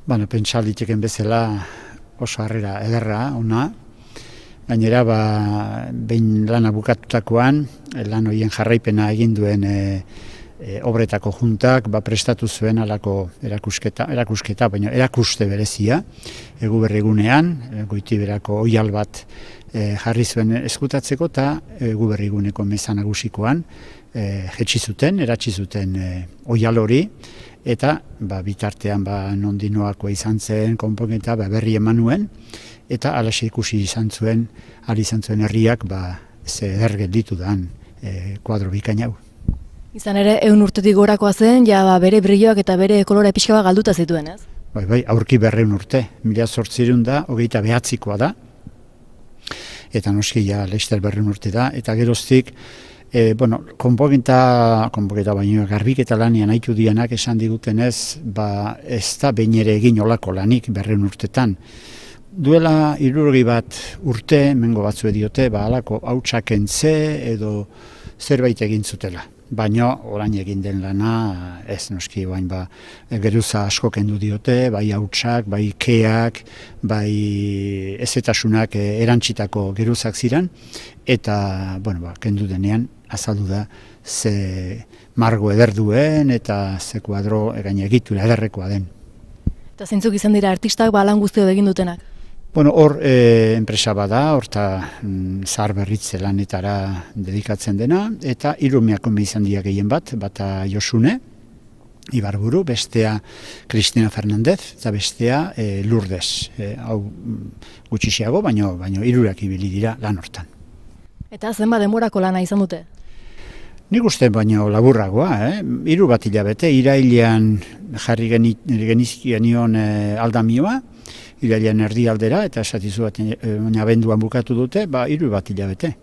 Pentsa liteken bezala oso harrera ederra, ona. Gainera, behin lana bukatutakoan, lan horien jarraipena egin duen obretako juntak, prestatu zuen alako erakusketa, baina erakuste berezia, Eguberrigunean, Goitiberako oihal bat jarri zuen eskutatzeko, eta Eguberriguneko meza nagusikoan eratsi zuten oihal hori, eta bitartean nondinoakoa izan zen konponketa berri eman nuen, eta alaxe ikusi izan zuen herriak ze eder gelditu dan kuadro bikain hau. Izan ere, 100 urtetik gorakoa zen, bere brilloak eta bere kolore pixka bat galduta zituen, ez? Bai, aurki 200 urte, 1829koa da, eta noski Leister 200 urte da, eta geroztik, konpoketa baino garbiketa lanian haitu dianak esan digutenez, ez da behin ere egin olako lanik 200 urtetan. Duela 60 bat urte, mengo batzu diote, alako hautsak entze edo zerbait egin zutela. Baina orain egin den lana, ez noski, geruza asko kendu diote, bai hautsak, bai keak, bai ezetasunak erantzitako geruzak ziren, eta kendu denean azaldu da ze margo eder duen eta ze kuadro egitura ederrekoa den. Eta zeintzuk izan dira artistak lan guztio egin dutenak? Hor enpresa bada, horta zahar berritze lanetara dedikatzen dena, eta irumeako izan dira gehien bata Josune, Ibarburu, bestea Cristina Fernandez, eta bestea Lourdes. Hau gutxixiago, baino hirurak ibili dira lan hortan. Eta zenbat denborako lana izan dute? Nik uste baino laburragoa, 3 bat hilabete, irailean jarri genizkienion aldamioa, irailean erdi aldera, eta esatizu bat abenduan bukatu dute, 3 bat hilabete.